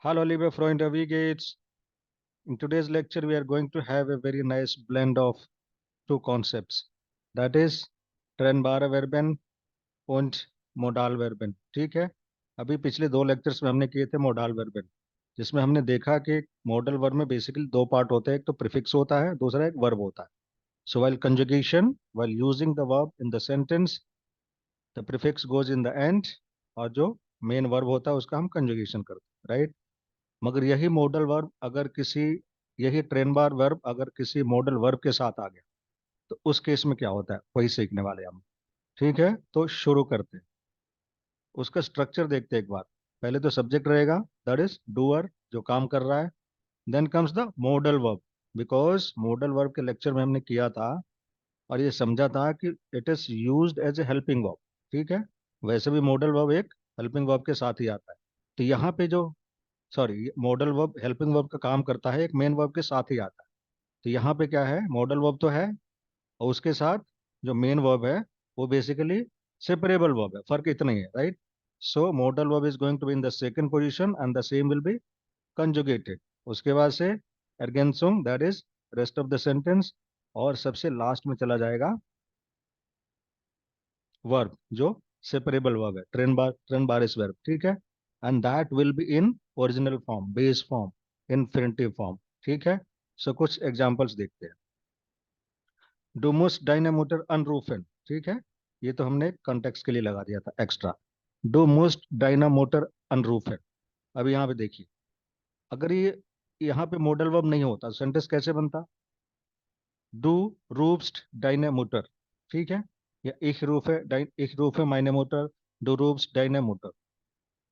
Hallo, liebe Freunde, wie geht's? In today's lecture, we are going to have a very nice blend of two concepts. That is trennbare Verben und modal Verben. ठीक है? अभी पिछले दो lectures में हमने किए थे modal Verben, जिसमें हमने देखा कि मॉडल वर्ब में बेसिकली दो पार्ट होते हैं, एक तो प्रीफिक्स होता है, दूसरा एक वर्ब होता है. So while conjugation, while using the verb in the sentence, the prefix goes in the end, और जो मेन वर्ब होता है उसका हम कंजुगेशन करते हैं, राइट? मगर यही ट्रेन बार वर्ब अगर किसी मॉडल वर्ब के साथ आ गया तो उस केस में क्या होता है वही सीखने वाले हम. ठीक है, तो शुरू करते हैं. उसका स्ट्रक्चर देखते हैं एक बार. पहले तो सब्जेक्ट रहेगा, दैट इज डूअर, जो काम कर रहा है. Then comes the modal verb, because modal verb के लेक्चर में हमने किया था और ये समझा था कि it is used as a helping verb. ठीक है, वैसे भी मॉडल वर्ब एक हेल्पिंग वर्ब के साथ ही आता है. तो यहाँ पे जो, sorry, modal verb helping verb का काम करता है, एक मेन वर्ब के साथ ही आता है. तो यहाँ पे क्या है, मॉडल वर्ब तो है और उसके साथ जो मेन वर्ब है वो बेसिकली सेपरेबल वर्ब है. फर्क इतना ही है, right? So modal verb is going to be in the second position and the same will be conjugated. उसके बाद से एर्गेंसुम, that is rest of the sentence. और सबसे लास्ट में चला जाएगा वर्ब जो सेपरेबल वर्ब है, ट्रेन बारिस वर्ब. ठीक है, and that will be in original form, base form, infinitive form. ठीक है, सो कुछ एग्जांपल्स देखते हैं. डोमोस डायनामोटर अनरूफन. ठीक है, ये तो हमने कॉन्टेक्स्ट के लिए लगा दिया था एक्स्ट्रा. डो मोस्ट डायनामोटर अनरूफन. अब यहाँ पे देखिए, अगर ये यहाँ पे मॉडल वर्ब नहीं होता सेंटेंस कैसे बनता? डू रूफ्स्ट डायनामोटर. ठीक है, या ich rufe meine Mutter, डू रूफ्स्ट डायनामोटर.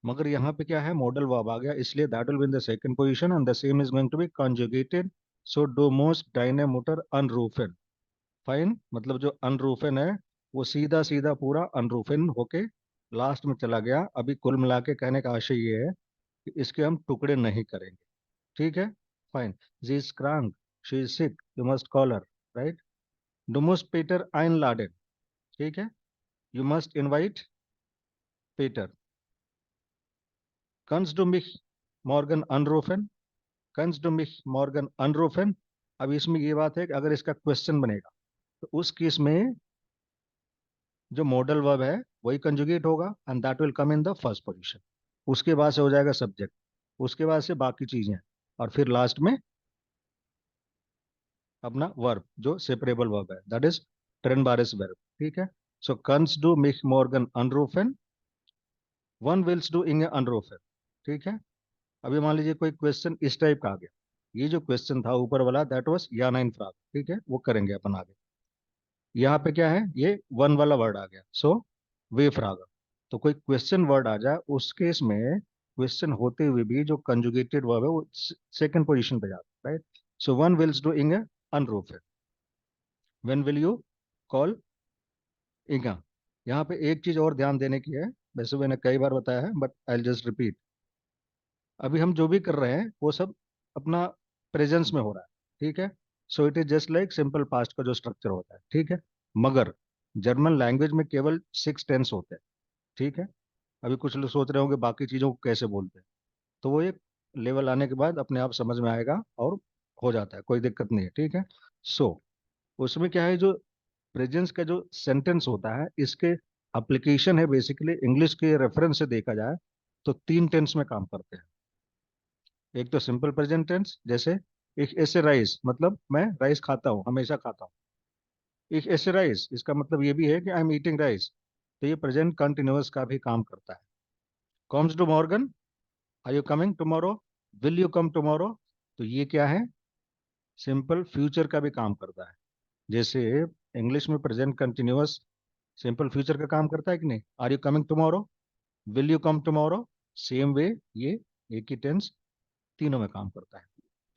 मगर यहाँ पे क्या है, मॉडल वर्ब आ गया, इसलिए that will be in the second position and the same is going to be conjugated. So डो मोस्ट डायनामोटर अनरूफन. फाइन, मतलब जो अनरूफन है वो सीधा सीधा पूरा अनरूफन होके लास्ट में चला गया. अभी कुल मिला के कहने का आशय ये है कि इसके हम टुकड़े नहीं करेंगे. ठीक है, फाइन. जी इज क्रांक, she is sick, you must call her, right? डू मस्ट पीटर आइन लाडेन. ठीक है, यू मस्ट इनवाइट पीटर. कन्स डू मिख मॉर्गन अनरूफन, कन्स डू मिख मॉर्गन अनरूफन. अब इसमें ये बात है कि अगर इसका क्वेश्चन बनेगा तो उस केस में जो मॉडल वर्ब है वही कंजुगेट होगा and that will come in the first position. उसके बाद से हो जाएगा सब्जेक्ट, उसके बाद से बाकी चीजें, और फिर लास्ट में अपना वर्ब जो सेपरेबल वर्ब है, दैट इज ट्रेन बारिस वर्ब. ठीक है, सो कंस डू मिक मॉर्गन अनरूफन, वन विल्स डू इंगे अनरूफन. ठीक है, अभी मान लीजिए कोई क्वेश्चन इस टाइप का आ गया. ये जो क्वेश्चन था ऊपर वाला, दैट वाज या नाइन फ्राग. ठीक है, वो करेंगे अपन आगे. यहाँ पे क्या है, ये वन वाला वर्ड आ गया, सो वे फ्राग. तो कोई क्वेश्चन वर्ड आ जाए उस केस में क्वेश्चन होते हुए भी जो कंजुगेटेड वर्ब है वो सेकंड पोजीशन पे जाता है, राइट? सो वन विल्स डू इंगे अनरूफन, when will you call Inga. यहाँ पे एक चीज और ध्यान देने की है, वैसे मैंने कई बार बताया है बट आई जस्ट रिपीट. अभी हम जो भी कर रहे हैं वो सब अपना प्रेजेंस में हो रहा है. ठीक है, so it is just like simple past का जो स्ट्रक्चर होता है. ठीक है, मगर जर्मन लैंग्वेज में केवल 6 टेंस होते हैं. ठीक है, अभी कुछ लोग सोच रहे होंगे बाकी चीजों को कैसे बोलते हैं, तो वो एक लेवल आने के बाद अपने आप समझ में आएगा और हो जाता है, कोई दिक्कत नहीं है. ठीक है, सो उसमें क्या है, जो प्रेजेंस का जो सेंटेंस होता है इसके एप्लीकेशन है बेसिकली इंग्लिश के रेफरेंस से देखा जाए तो 3 टेंस में काम करते हैं. एक तो सिंपल प्रेजेंट टेंस, जैसे एक ऐसे राइस, मतलब मैं राइस खाता हूँ, हमेशा खाता हूँ. एक ऐसे राइस, इसका मतलब ये भी है कि आई एम ईटिंग राइस. तो ये प्रेजेंट कंटिन्यूअस का भी काम करता है. कम्स टू मॉर्गन, are you coming tomorrow, will you come tomorrow. तो ये क्या है, सिंपल फ्यूचर का भी काम करता है. जैसे इंग्लिश में प्रेजेंट कंटिन्यूअस सिंपल फ्यूचर का काम करता है कि नहीं, are you coming tomorrow, will you come tomorrow. Same way ये एक ही टेंस तीनों में काम करता है,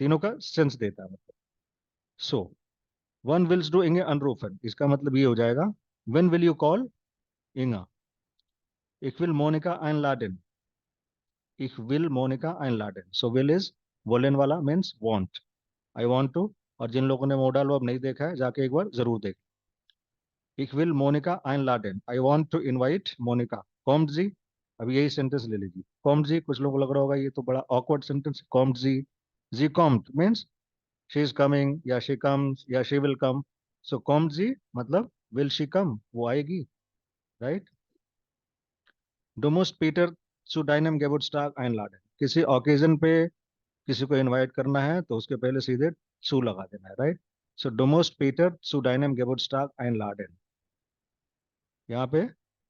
तीनों का सेंस देता है मतलब. सो वन विल्स डू इंगे अनरूफन, इसका मतलब ये हो जाएगा, when will you call Inga. ich will Monika einladen, ich will Monika einladen. So विल इज वोलन वाला, means want, I want to. और जिन लोगों ने मॉडल वर्ब नहीं देखा है जाके एक बार जरूर देख. ich will Monika einladen, I want to invite Monica, kommt sie, अभी यही सेंटेंस ले लीजिए, कॉम्ड जी, कुछ लोगों को लग रहा होगा ये तो बड़ा ऑकवर्ड सेंटेंस है, कॉम्ड जी कॉम्ड मीन्स शी इज कमिंग या शी कम्स या शी विल कम। सो कॉम्ड जी मतलब विल शी कम, वो आएगी, राइट। डोमोस्ट Peter zu deinem Geburtstag einladen, किसी ओकेजन पे किसी को इनवाइट करना है तो उसके पहले सीधे zu लगा देना है, राइट। सो डोमोस्ट Peter zu deinem Geburtstag einladen, यहाँ पे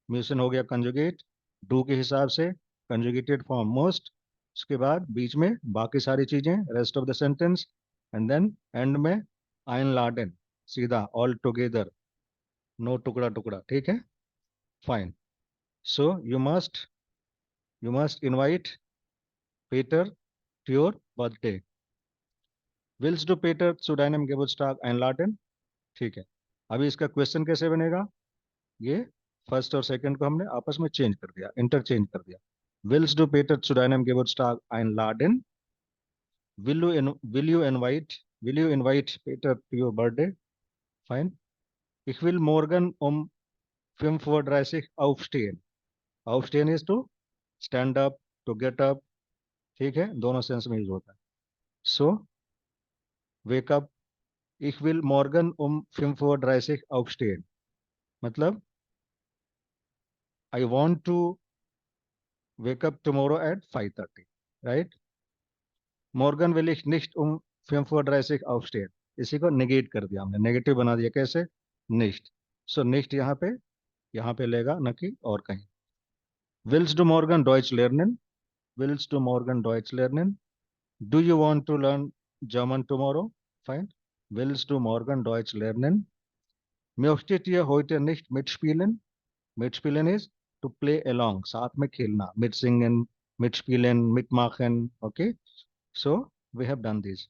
म्यूसन हो गया कंजुगेट, डू के हिसाब से कंजुगेटेड फॉर्म मोस्ट, उसके बाद बीच में बाकी सारी चीजें rest of the sentence, and then end में आइन लाडेन, सीधा ऑल टुगेदर, नो टुकड़ा टुकड़ा, ठीक है, fine. So you must invite Peter to your birthday, विल्स डू Peter zu deinem Geburtstag einladen, ठीक है। अभी इसका क्वेश्चन कैसे बनेगा, ये फर्स्ट और सेकंड को हमने आपस में चेंज कर दिया, इंटरचेंज कर दिया। Willst du Peter zu deinem Geburtstag einladen? Will you invite Peter to your birthday? Fine. Ich will morgen um 5:30 Uhr aufstehen. Aufstehen is to stand up, to get up. ठीक है, दोनों sense में use होता है। So wake up. Ich will morgen um 5:30 Uhr aufstehen. मतलब I want to wake up tomorrow at 5:30. Right? Morgen will ich nicht um 5:30 Uhr aufstehen. इसी को negate कर दिया हमने, नेगेटिव बना दिया, कैसे, निश्ट। सो निश्ट यहाँ पे लेगा न कि और कहीं। विल्स डू मॉर्गन डॉइच लर्नन, विल्स डू मॉर्गन डॉइच लर्नन, do you want to learn German tomorrow, fine, विल्स डू मॉर्गन डॉइच लर्नन, möchtet ihr heute nicht mitspielen, mitspielen is to play along, साथ में खेलना, mitsingen, mitspielen, mitmachen, okay, so we have done this,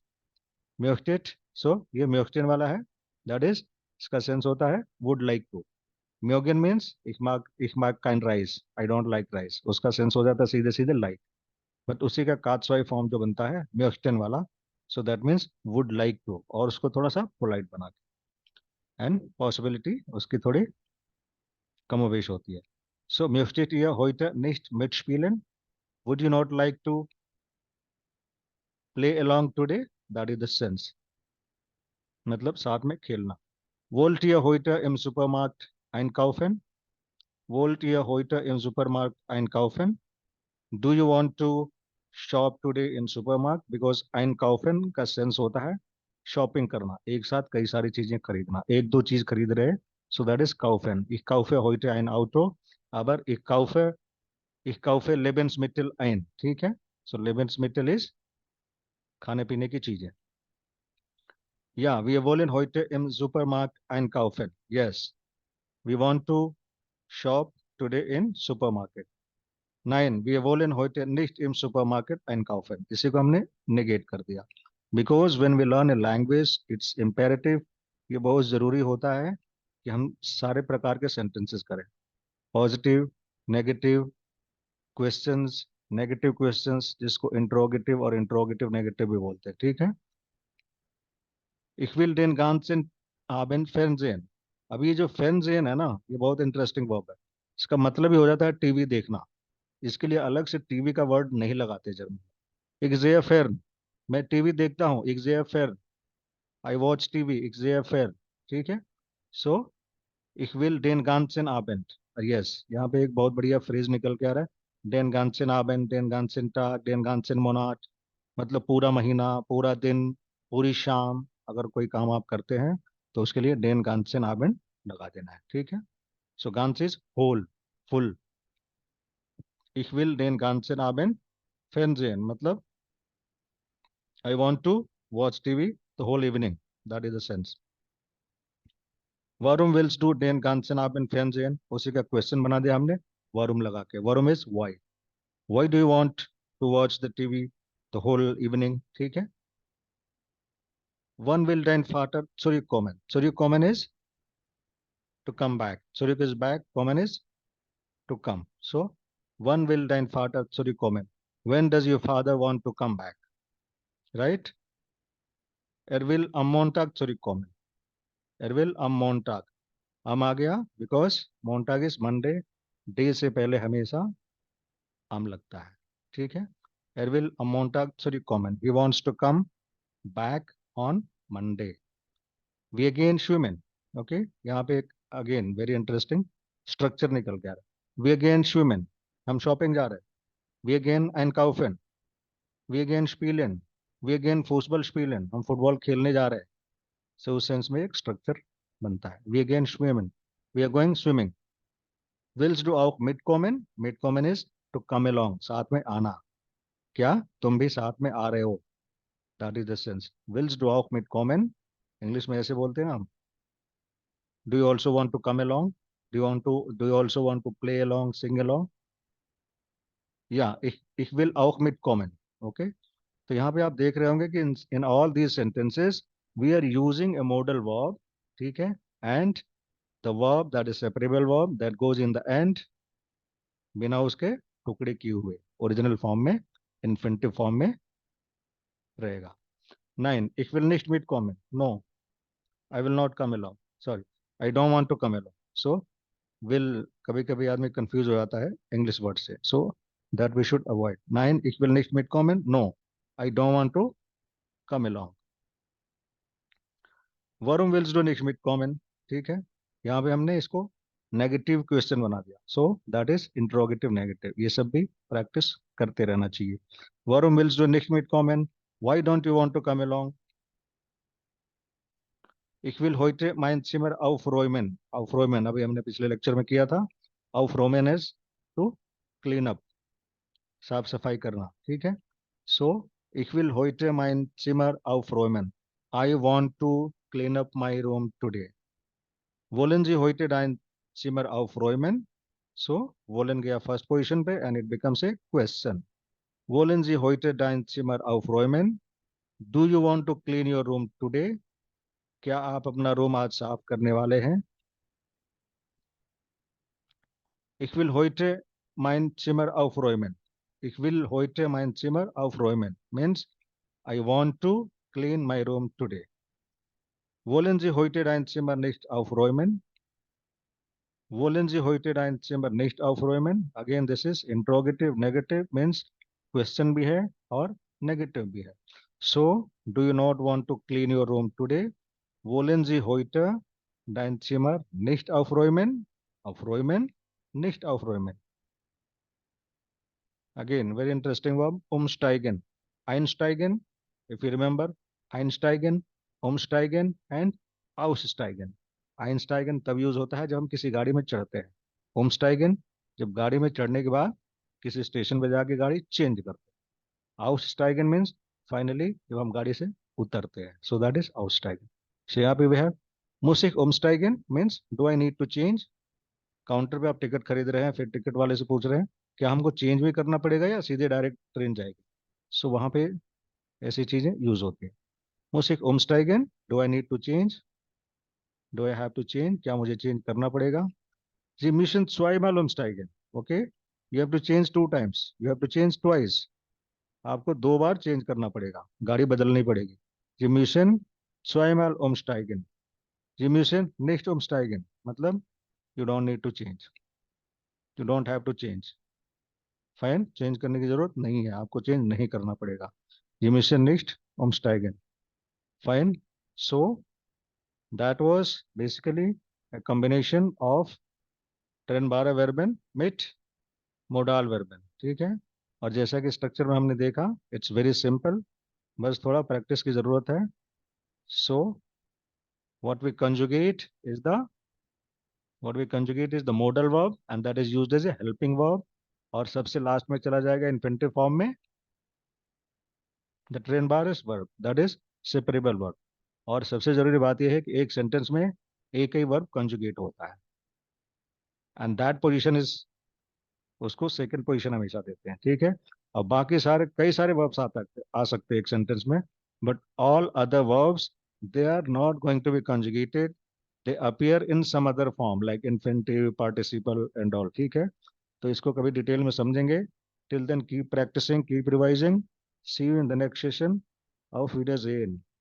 म्योक्टेट, सो ये म्योक्टेन वाला है, दैट इज, इसका सेंस होता है वुड लाइक टू। म्योगन means ich mag kein rice, I don't like rice, उसका सेंस हो जाता है सीधे सीधे लाइक, बट उसी का कात्सवाई फॉर्म जो बनता है म्योक्टेन वाला, so that means would like to, और उसको थोड़ा सा पोलाइट बना के, एंड पॉसिबिलिटी उसकी थोड़ी कमोवेश होती है। सो म्योक्टेट ihr heute nicht mitspielen, would you not like to play along today, that is the sense, मतलब साथ में खेलना। Wollt ihr heute im Supermarkt einkaufen? Wollt ihr heute im Supermarkt einkaufen? Do you want to shop today in supermarket? Because einkaufen का sense होता है shopping करना, एक साथ कई सारी चीजें खरीदना, एक दो चीज खरीद रहे, सो that is kaufen. Ich kaufe heute ein Auto, aber ich kaufe Lebensmittel ein, ठीक है। सो Lebensmittel इज खाने पीने की चीजें। Ja, wir wollen heute im Supermarkt einkaufen. Yes, we want to shop today in supermarket. Nein, wir wollen heute nicht im Supermarket einkaufen. इसी को हमने negate कर दिया। Because when we learn a language, it's imperative, ये बहुत ज़रूरी होता है कि हम सारे प्रकार के sentences करें। Positive, negative, questions, negative questions, जिसको interrogative और interrogative negative भी बोलते हैं, ठीक है। Ich will den ganzen Abend Fernsehen. अब ये जो Fernsehen है ना, ये बहुत इंटरेस्टिंग वर्ब है, इसका मतलब ही हो जाता है टीवी देखना, इसके लिए अलग से टीवी का वर्ड नहीं लगाते जर्मन। एक जेयर फेयर, मैं टीवी देखता हूँ, एक jeer fair, I watch TV, एक जेयर फेयर, ठीक है। सो ich will den ganzen Abend, yes, यहाँ पे एक बहुत बढ़िया फ्रेज निकल के आ रहा है, den ganzen Abend, den ganzen Tag, den ganzen Monat, मतलब पूरा महीना, पूरा दिन, पूरी शाम, अगर कोई काम आप करते हैं तो उसके लिए den ganzen Abend लगा देना है, ठीक है। So ganz is whole, full, ich will den ganzen Abend Fernsehen, मतलब I want to watch TV the whole evening. That is the sense. Warum willst du den ganzen Abend Fernsehen? उसी का question बना दिया हमने warum लगा के। Warum is why. Why do you want to watch the TV the whole evening? ठीक है। One will dein Vater zurückkommen. Zurückkommen is to come back. Zurück is back. Kommen is to come. So one will dein Vater zurückkommen. When does your father want to come back? Right? Er will am Montag zurückkommen. Er will am Montag. हम आ गया because मोन्टाग is Monday, day से पहले हमेशा आम लगता है, ठीक है। एरविल अमोंटा सॉरी कॉमन, he wants to come back on Monday. वी अगेन स्विमिंग, ओके। यहाँ पे एक अगेन वेरी इंटरेस्टिंग स्ट्रक्चर निकल के आ रहा है। वी अगेन स्विमिंग, हम शॉपिंग जा रहे हैं। वी अगेन einkaufen, वी अगेन स्पीलेन, वी अगेन फुटबॉल स्पीलेन, हम फुटबॉल खेलने जा रहे हैं। सो उस सेंस में एक स्ट्रक्चर बनता है। वी अगेन स्विमिंग, वी आर गोइंग स्विमिंग। विल्स डू आउट मिड कॉमन, मिड कॉमन इज टू कम अलोंग, साथ में आना। क्या तुम भी साथ में आ रहे हो? That is the sense. विल्स डू आउट मिड कॉमन, इंग्लिश में ऐसे बोलते हैं ना हम, do you also want to come along, do you also want to play along, sing along, या ich will auch mitkommen, okay. तो यहाँ पे आप देख रहे होंगे कि in all these sentences we are using a modal verb, ठीक है। And the verb that is separable verb that goes in the end, बिना उसके टुकड़े किए हुए ओरिजिनल फॉर्म में, इन्फिनिटिव फॉर्म में रहेगा। 9, ich will nicht mitkommen, no, I will not come along, sorry, I don't want to come along। So will, कभी कभी आदमी कंफ्यूज हो जाता है इंग्लिश वर्ड से, so that we should avoid. 9, ich will nicht mitkommen, no, I don't want to come along। Varun विल्स डू निश्मित कॉमन, ठीक है। यहाँ पे हमने इसको नेगेटिव क्वेश्चन बना दिया, so that is interrogative negative. ये सब भी प्रैक्टिस करते रहना चाहिए। वरुण विल्स डू निश्मित कॉमन, why don't you want to come along? Ich will heute mein Zimmer aufräumen, aufräumen अभी हमने पिछले लेक्चर में किया था। aufräumen is to clean up, साफ सफाई करना, ठीक है। सो ich will heute mein Zimmer aufräumen, I want to clean up my room today। wollen Sie heute dein Zimmer aufräumen? So wollen गया फर्स्ट पोजीशन पे and it becomes a question। wollen Sie heute dein Zimmer aufräumen? Do you want to clean your room today? क्या आप अपना room आज साफ करने वाले हैं? Ich will heute mein Zimmer aufräumen। Ich will heute mein Zimmer aufräumen means I want to clean my room today। wollen Sie heute dein Zimmer nicht aufräumen? wollen Sie heute dein Zimmer nicht aufräumen? Again this is interrogative negative means question भी है और negative भी है। So do you not want to clean your room today? wollen Sie heute dein Zimmer nicht aufräumen? Aufräumen, nicht aufräumen। Again, very interesting verb, umsteigen. Einsteigen, if you remember, einsteigen, umsteigen and aussteigen। Einsteigen तब use होता है जब हम किसी गाड़ी में चढ़ते हैं। umsteigen जब गाड़ी में चढ़ने के बाद किसी स्टेशन पे जाके गाड़ी चेंज करते हैं। aussteigen मीन्स फाइनली जब हम गाड़ी से उतरते हैं। सो दैट इज aussteigen। So यहाँ पे we have muss ich umsteigen means do I need to change। Counter पे आप टिकट खरीद रहे हैं, फिर टिकट वाले से पूछ रहे हैं क्या हमको चेंज भी करना पड़ेगा या सीधे डायरेक्ट ट्रेन जाएगी। सो वहां पे ऐसी चीजें यूज होती है। मुझे umsteigen, do I need to change, do I have to change, क्या मुझे चेंज करना पड़ेगा। जी मिशन zweimal umsteigen, okay. You have to change 2 times, you have to change twice, आपको 2 बार चेंज करना पड़ेगा, गाड़ी बदलनी पड़ेगी। जी मिशन zweimal umsteigen, जी मिशन nicht umsteigen मतलब you don't need to change, you don't have to change. Fine, change करने की जरूरत नहीं है, आपको चेंज नहीं करना पड़ेगा। ये मिशन निस्ट umsteigen, fine. So that was basically a combination of ट्रेनबारे वर्बन mit मोडाल वर्बन, ठीक है। और जैसा कि स्ट्रक्चर में हमने देखा, इट्स वेरी सिंपल, बस थोड़ा प्रैक्टिस की जरूरत है। So what we conjugate is the what we conjugate is the modal verb and that is used as a helping verb. और सबसे लास्ट में चला जाएगा इन्फिनिटिव फॉर्म में द ट्रेन बार is verb that is separable verb. और सबसे जरूरी बात यह है कि एक सेंटेंस में एक ही वर्ब कंजुगेट होता है एंड दैट पोजीशन इज, उसको सेकंड पोजीशन हमेशा देते हैं, ठीक है। और बाकी सारे कई सारे वर्ब्स आ सकते हैं एक सेंटेंस में, but all other verbs they are not going to be conjugated, they appear in some other form like infinitive participle and all, ठीक है। तो इसको कभी डिटेल में समझेंगे। Till then keep practicing, keep revising. See you in the next session of video Zen.